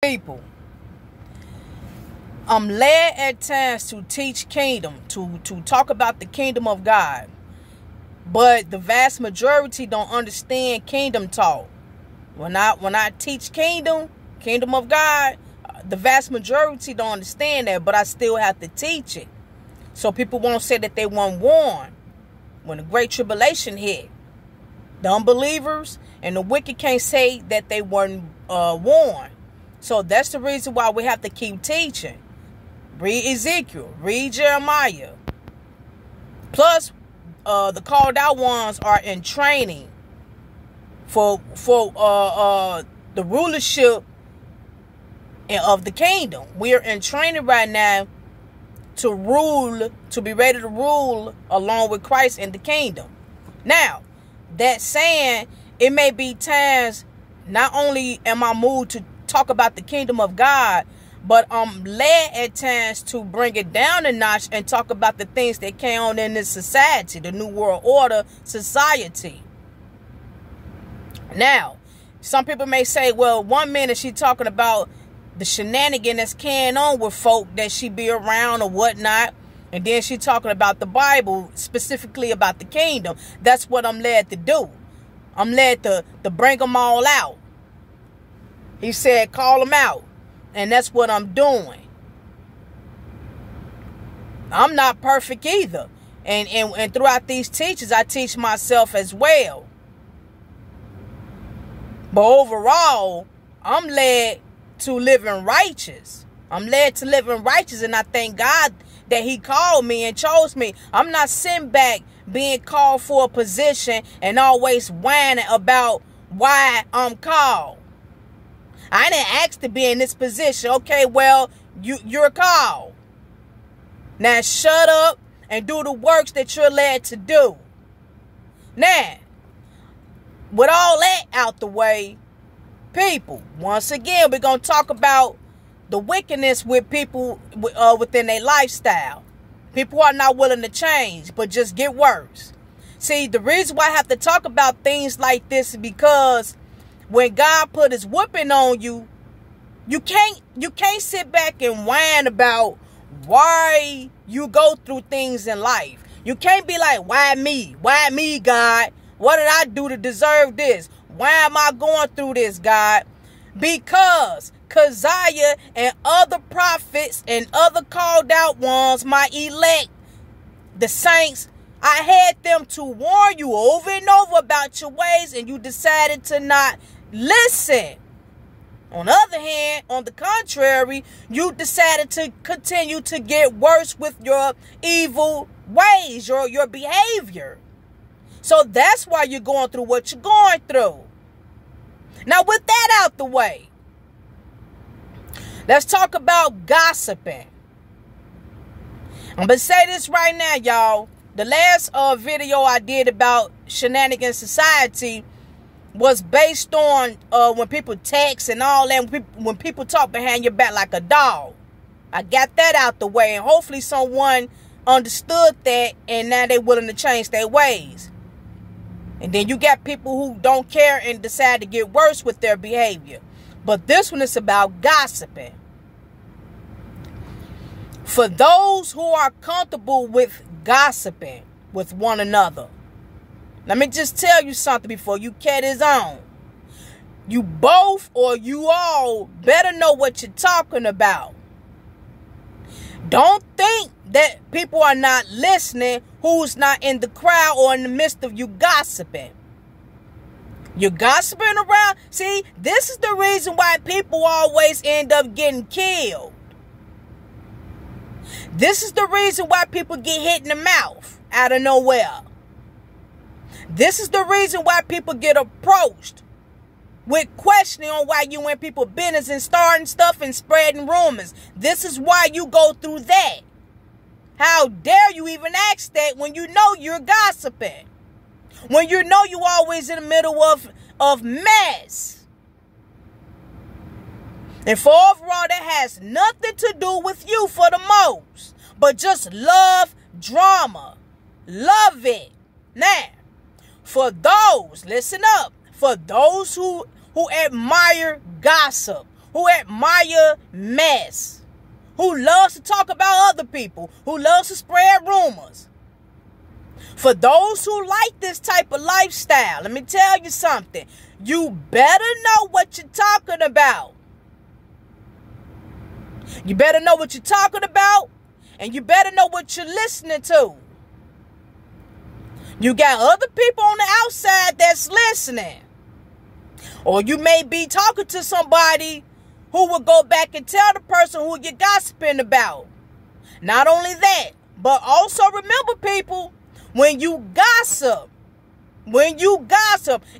People, I'm led at times to teach kingdom, to talk about the kingdom of God. But the vast majority don't understand kingdom talk. When I teach kingdom of God, the vast majority don't understand that, but I still have to teach it. So people won't say that they weren't warned when the great tribulation hit. The unbelievers and the wicked can't say that they weren't warned. So that's the reason why we have to keep teaching. Read Ezekiel, read Jeremiah. Plus, the called out ones are in training for the rulership of the kingdom. We are in training right now to rule, to be ready to rule along with Christ in the kingdom. Now, that saying, it may be times not only am I moved to talk about the kingdom of God, but I'm led at times to bring it down a notch and talk about the things that came on in this society, the New World Order society. Now, some people may say, well, 1 minute she talking about the shenanigan that's carrying on with folk that she be around or whatnot, and then she talking about the Bible, specifically about the kingdom. That's what I'm led to do. I'm led to bring them all out. He said, call them out. And that's what I'm doing. I'm not perfect either. And throughout these teachings, I teach myself as well. But overall, I'm led to living righteous. I'm led to living righteous, and I thank God that he called me and chose me. I'm not sitting back being called for a position and always whining about why I'm called. I didn't ask to be in this position. Okay, well, you're called. Now shut up and do the works that you're led to do. Now, with all that out the way, people, once again, we're going to talk about the wickedness with people within their lifestyle. People are not willing to change, but just get worse. See, the reason why I have to talk about things like this is because when God put his whooping on you, you can't sit back and whine about why you go through things in life. You can't be like, why me? Why me, God? What did I do to deserve this? Why am I going through this, God? Because Keziah and other prophets and other called out ones, my elect, the saints, I had them to warn you over and over about your ways, and you decided to not listen. On the other hand, on the contrary, you decided to continue to get worse with your evil ways, your behavior. So that's why you're going through what you're going through. Now, with that out the way, let's talk about gossiping. I'm going to say this right now, y'all. The last video I did about shenanigan society was based on when people text and all that, when people talk behind your back like a dog. I got that out the way, and hopefully someone understood that, and now they're willing to change their ways. And then you got people who don't care and decide to get worse with their behavior. But this one is about gossiping. For those who are comfortable with gossiping with one another, let me just tell you something before you cat is on. You both or you all better know what you're talking about. Don't think that people are not listening who's not in the crowd or in the midst of you gossiping. You're gossiping around. See, this is the reason why people always end up getting killed. This is the reason why people get hit in the mouth out of nowhere. This is the reason why people get approached with questioning on why you in people's business and starting stuff and spreading rumors. This is why you go through that. How dare you even ask that when you know you're gossiping? When you know you always in the middle of mess. And for overall, that has nothing to do with you for the most. But just love drama. Love it. Now, for those, listen up, for those who admire gossip, who admire mess, who loves to talk about other people, who loves to spread rumors. For those who like this type of lifestyle, let me tell you something. You better know what you're talking about. You better know what you're talking about, and you better know what you're listening to. You got other people on the outside that's listening. Or you may be talking to somebody who will go back and tell the person who you're gossiping about. Not only that, but also remember, people, when you gossip,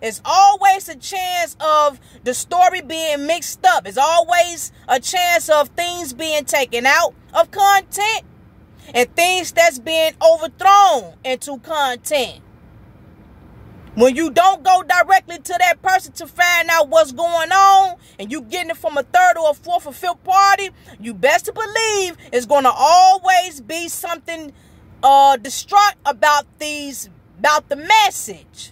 it's always a chance of the story being mixed up. It's always a chance of things being taken out of content and things that's being overthrown into content. When you don't go directly to that person to find out what's going on, and you getting it from a third or a fourth or fifth party, you best to believe it's going to always be something distraught about the message.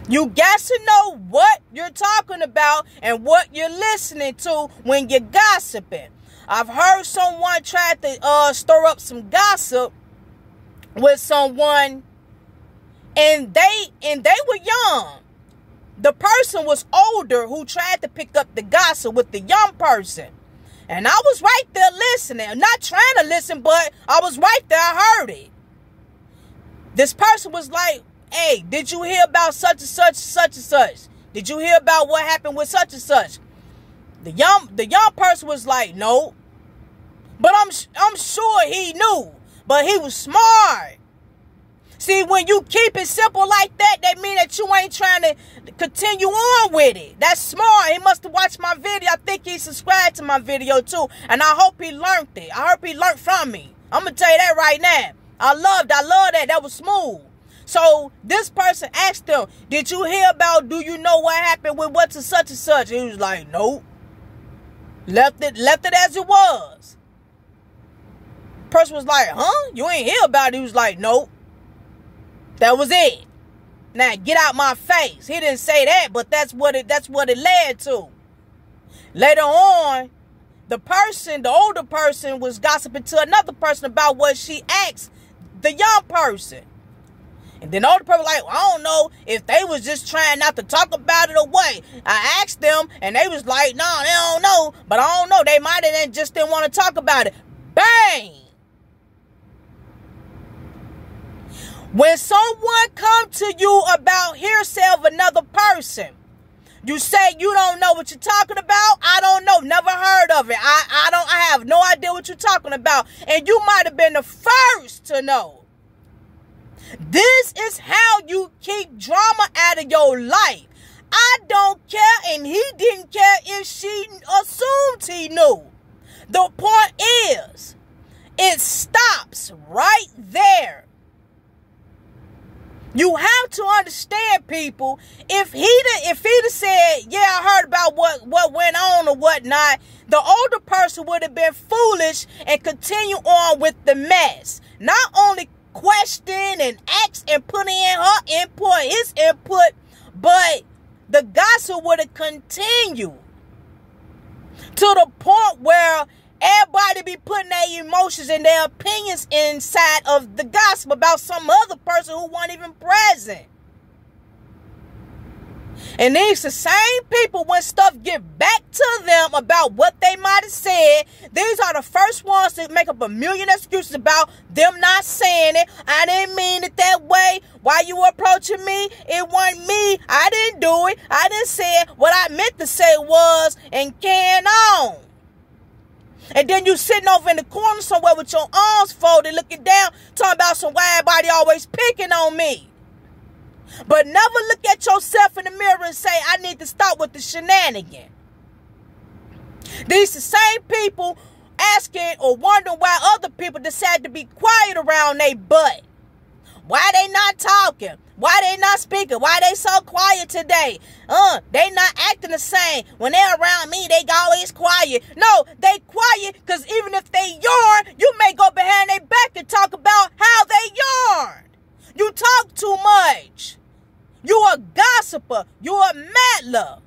You got to know what you're talking about and what you're listening to when you're gossiping. I've heard someone try to stir up some gossip with someone, and they were young. The person was older who tried to pick up the gossip with the young person. And I was right there listening. Not trying to listen, but I was right there. I heard it. This person was like, hey, did you hear about such and such, such and such? Did you hear about what happened with such and such? The young person was like, no. But I'm sure he knew. But he was smart. See, when you keep it simple like that, that means that you ain't trying to continue on with it. That's smart. He must have watched my video. I think he subscribed to my video too. And I hope he learned it. I hope he learned from me. I'm going to tell you that right now. I love that. That was smooth. So this person asked him, did you hear about, do you know what happened with what's and such and such? He was like, nope. Left it as it was. Person was like, huh? You ain't hear about it? He was like, nope. That was it. Now get out my face. He didn't say that, but that's what it led to. Later on, the older person was gossiping to another person about what she asked the young person. And then the older person was like, well, I don't know if they was just trying not to talk about it or what. I asked them and they was like, no, they don't know. But I don't know. They might have just didn't want to talk about it. Bang! When someone comes to you about hearsay of another person, you say you don't know what you're talking about. I don't know. Never heard of it. I have no idea what you're talking about. And you might have been the first to know. This is how you keep drama out of your life. I don't care, and he didn't care if she assumed he knew. The point is, it stops right there. You have to understand, people, if he'd have said, yeah, I heard about what went on or whatnot, the older person would have been foolish and continue on with the mess. Not only question and ask and put in his input, but the gossip would have continued to the point where everybody be putting their emotions and their opinions inside of the gossip about some other person who wasn't even present. And these the same people, when stuff get back to them about what they might have said, these are the first ones to make up a million excuses about them not saying it. I didn't mean it that way. Why you approaching me? It wasn't me. I didn't do it. I didn't say it. What I meant to say was, and can on. And then you sitting over in the corner somewhere with your arms folded, looking down, talking about some why everybody always picking on me. But never look at yourself in the mirror and say, I need to stop with the shenanigan. These the same people asking or wondering why other people decide to be quiet around their butt. Why they not talking? Why they not speaking? Why they so quiet today? They not acting the same. When they're around me, they always quiet. No, they quiet because even if they yarn, you may go behind their back and talk about how they yarn. You talk too much. You a gossiper. You a meddler.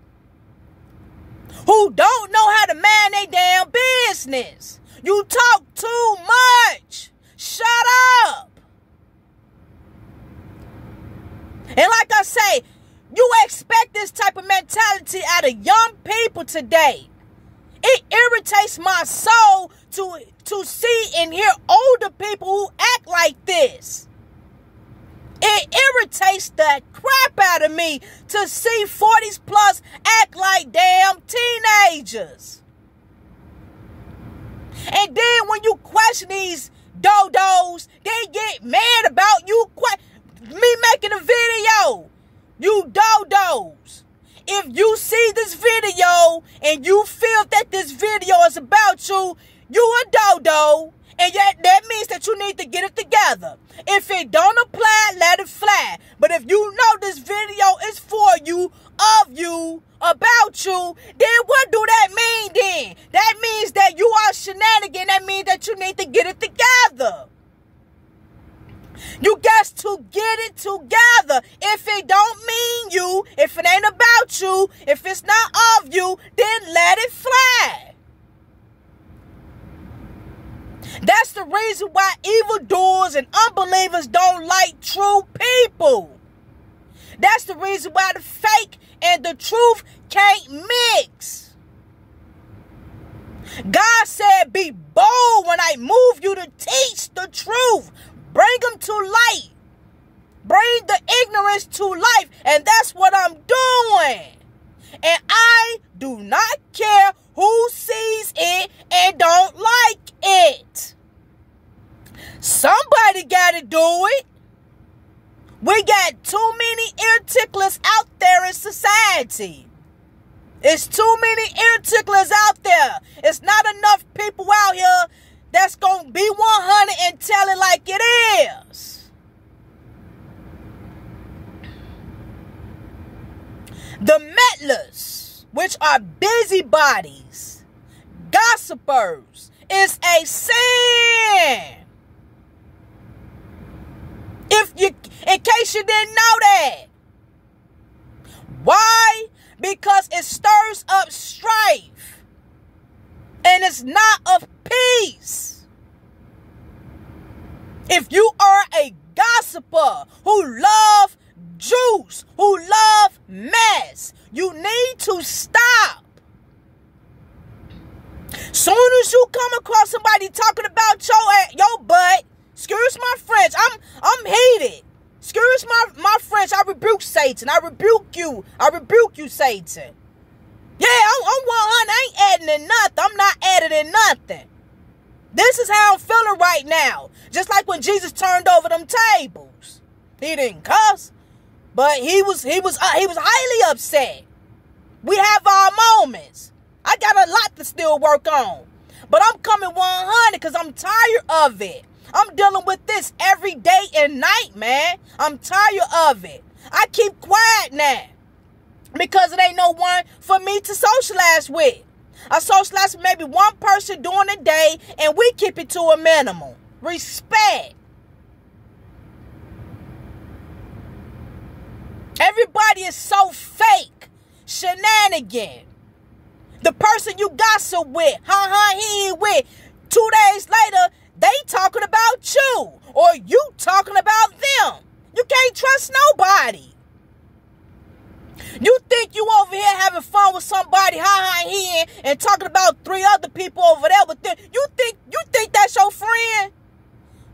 who don't know how to mind their damn business. You talk too much. Shut up. And like I say, you expect this type of mentality out of young people today. It irritates my soul to see and hear older people who act like this. It irritates the crap out of me to see 40s plus act like damn teenagers. And then when you question these dodos, they get mad about you me making a video. You dodos. If you see this video and you feel that this video is about you, you a dodo. And yet that means that you need to get it together. If it don't apply, let it fly. But if you know this video is for you, of you, about you, then what do that mean then? That means that you are shenanigan. That means that you need to get it together. You got to get it together. If it don't mean you, if it ain't about you, if it's not of you, then let it fly. That's the reason why evildoers and unbelievers don't like true people. That's the reason why the fake and the truth can't mix. God said, be bold when I move you to teach the truth. Bring them to light. Bring the ignorance to life. And that's what I'm doing. And I do not care who sees it and don't like it. Somebody got to do it. We got too many ear ticklers out there in society. It's too many ear ticklers out there. It's not enough people out here that's going to be 100 and tell it like it is. The meddlers, which are busybodies, gossipers, is a sin. In case you didn't know that. Why? Because it stirs up strife. And it's not of peace. If you are a gossiper who love juice, who love mess, you need to stop. Soon as you come across somebody talking about your butt, excuse my French, I'm heated. Excuse my French, I rebuke Satan. I rebuke you, Satan. Yeah, I'm 100. I ain't adding in nothing. I'm not adding in nothing. This is how I'm feeling right now. Just like when Jesus turned over them tables. He didn't cuss, but he was highly upset. We have our moments. I got a lot to still work on. But I'm coming 100 because I'm tired of it. I'm dealing with this every day and night, man. I'm tired of it. I keep quiet now because it ain't no one for me to socialize with. I socialize with maybe one person during the day, and we keep it to a minimum. Respect. Everybody is so fake. Shenanigan. The person you gossip with, he ain't with. 2 days later, they talking about you, or you talking about them. You can't trust nobody. You think you over here having fun with somebody, and talking about 3 other people over there with them. You think that's your friend?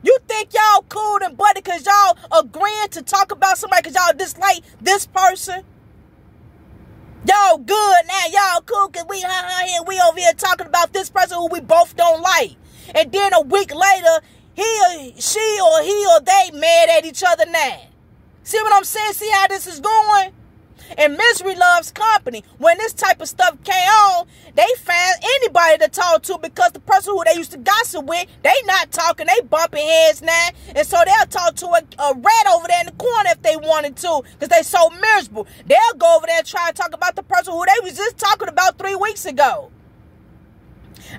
You think y'all cool and buddy because y'all agreeing to talk about somebody because y'all dislike this person? Y'all good now, y'all cool because we over here talking about this person who we both don't like. And then a week later, she or they mad at each other now. See what I'm saying? See how this is going? And misery loves company. When this type of stuff came on, they found anybody to talk to because the person who they used to gossip with, they not talking, they bumping heads now. And so they'll talk to a rat over there in the corner if they wanted to because they so miserable. They'll go over there and try to talk about the person who they was just talking about 3 weeks ago.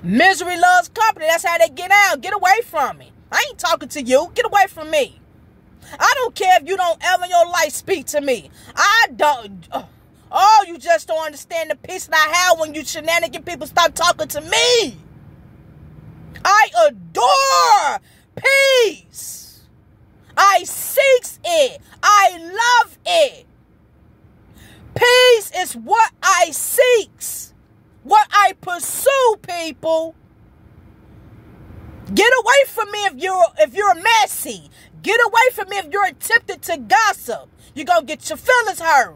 Misery loves company. That's how they get out. Get away from me. I ain't talking to you. Get away from me. I don't care if you don't ever in your life speak to me. I don't. Oh, you just don't understand the peace that I have when you shenanigan people stop talking to me. I adore peace. I seek it. I love it. Peace is what I seek, what I pursue, people. Get away from me if you're messy. Get away from me if you're tempted to gossip. You're going to get your feelings hurt.